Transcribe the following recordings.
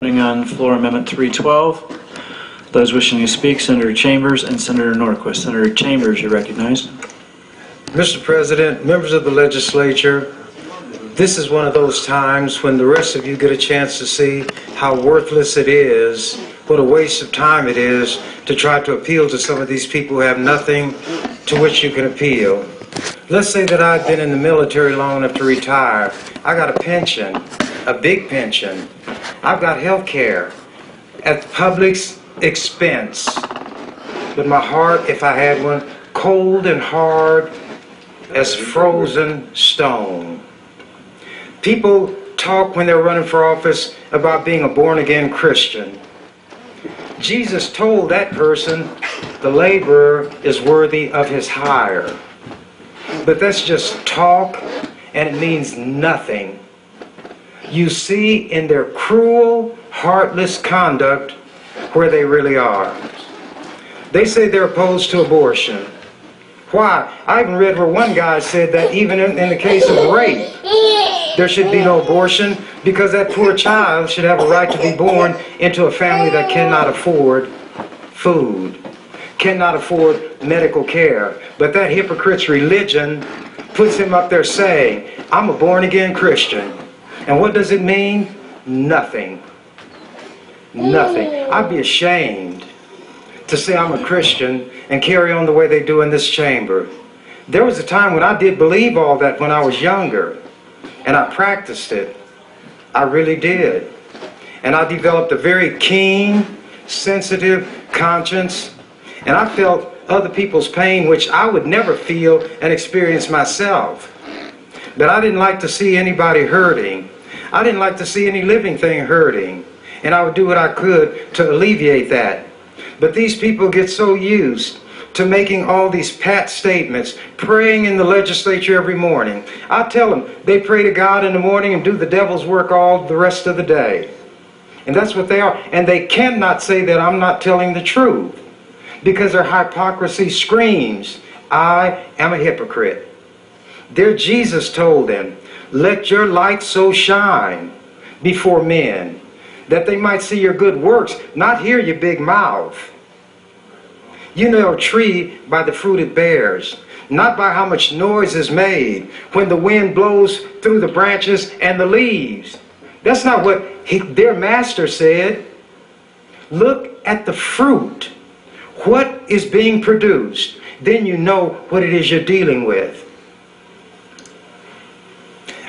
On floor Amendment 312. Those wishing to speak, Senator Chambers and Senator Norquist. Senator Chambers, you're recognized. Mr. President, members of the legislature, this is one of those times when the rest of you get a chance to see how worthless it is, what a waste of time it is to try to appeal to some of these people who have nothing to which you can appeal. Let's say that I've been in the military long enough to retire. I got a pension, a big pension. I've got health care at the public's expense. But my heart, if I had one, cold and hard as frozen stone. People talk when they're running for office about being a born-again Christian. Jesus told that person the laborer is worthy of his hire. But that's just talk, and it means nothing. You see in their cruel, heartless conduct where they really are. They say they're opposed to abortion. Why? I even read where one guy said that even in the case of rape, there should be no abortion because that poor child should have a right to be born into a family that cannot afford food, cannot afford medical care. But that hypocrite's religion puts him up there saying, I'm a born-again Christian. And what does it mean? Nothing. Nothing. I'd be ashamed to say I'm a Christian and carry on the way they do in this chamber. There was a time when I did believe all that when I was younger, and I practiced it. I really did. And I developed a very keen, sensitive conscience, and I felt other people's pain, which I would never feel and experience myself. But I didn't like to see anybody hurting. I didn't like to see any living thing hurting, and I would do what I could to alleviate that. But these people get so used to making all these pat statements, praying in the legislature every morning. I tell them they pray to God in the morning and do the devil's work all the rest of the day. And that's what they are. And they cannot say that I'm not telling the truth, because their hypocrisy screams, I am a hypocrite. Their Jesus told them, let your light so shine before men that they might see your good works, not hear your big mouth. You know a tree by the fruit it bears, not by how much noise is made when the wind blows through the branches and the leaves. That's not what their master said. Look at the fruit. What is being produced? Then you know what it is you're dealing with.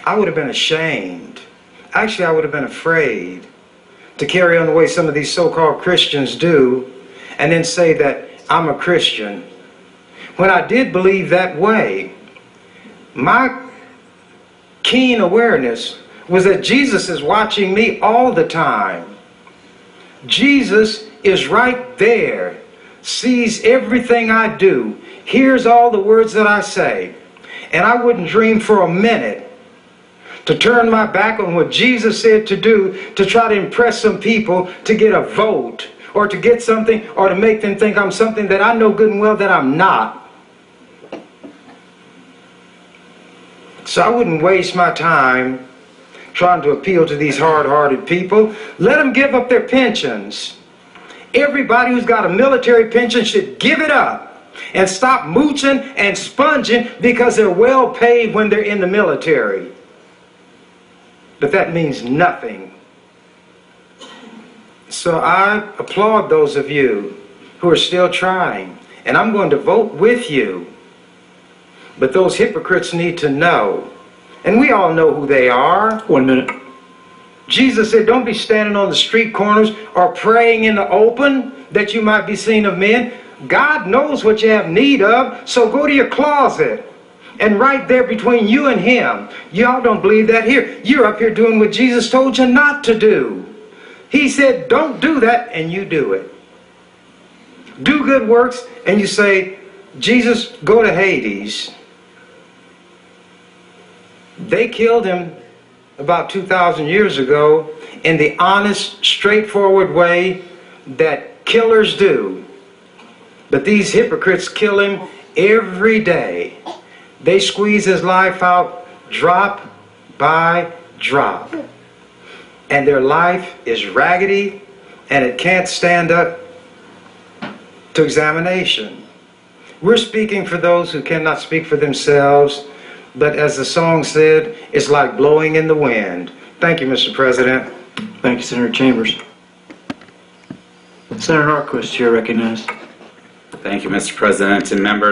I would have been ashamed. Actually, I would have been afraid to carry on the way some of these so-called Christians do and then say that I'm a Christian. When I did believe that way, my keen awareness was that Jesus is watching me all the time. Jesus is right there, sees everything I do, hears all the words that I say, and I wouldn't dream for a minute to turn my back on what Jesus said to do to try to impress some people to get a vote or to get something or to make them think I'm something that I know good and well that I'm not. So I wouldn't waste my time trying to appeal to these hard-hearted people. Let them give up their pensions. Everybody who's got a military pension should give it up and stop mooching and sponging because they're well paid when they're in the military. But that means nothing. So I applaud those of you who are still trying, and I'm going to vote with you. But those hypocrites need to know, and we all know who they are. 1 minute. Jesus said, don't be standing on the street corners or praying in the open that you might be seen of men. God knows what you have need of, so go to your closet. And right there between you and him, y'all don't believe that here. You're up here doing what Jesus told you not to do. He said, don't do that, and you do it. Do good works, and you say, Jesus, go to Hades. They killed him about 2,000 years ago in the honest, straightforward way that killers do. But these hypocrites kill him every day. They squeeze his life out drop by drop. and their life is raggedy and it can't stand up to examination. We're speaking for those who cannot speak for themselves, but as the song said, it's like blowing in the wind. Thank you, Mr. President. Thank you, Senator Chambers. Senator Norquist, you're recognized. Thank you, Mr. President, and member